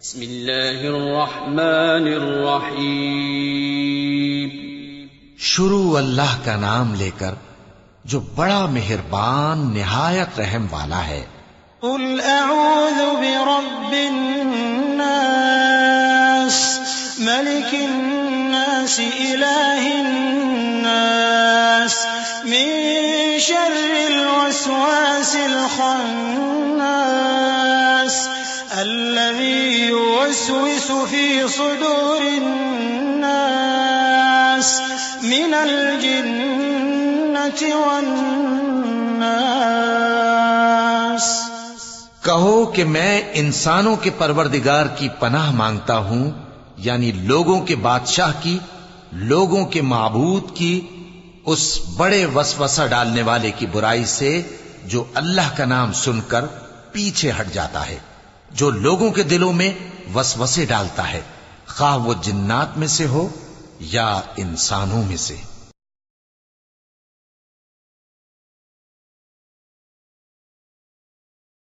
بسم اللہ الرحمن الرحیم. شروع اللہ کا نام لے کر جو بڑا مہربان نہایت رحم والا ہے. قل اعوذ برب الناس ملك الناس اله الناس من شر الوسواس الخناس الذي يوسوس في صدور الناس من الجنة والناس. کہو کہ میں انسانوں کے پروردگار کی پناہ مانگتا ہوں، یعنی لوگوں کے بادشاہ کی، لوگوں کے معبود کی، اس بڑے وسوسہ ڈالنے والے کی برائی سے جو اللہ کا نام سن کر پیچھے ہٹ جاتا ہے، جو لوگوں کے دلوں میں وسوسے ڈالتا ہے، خواہ وہ جنات میں سے ہو یا انسانوں میں سے.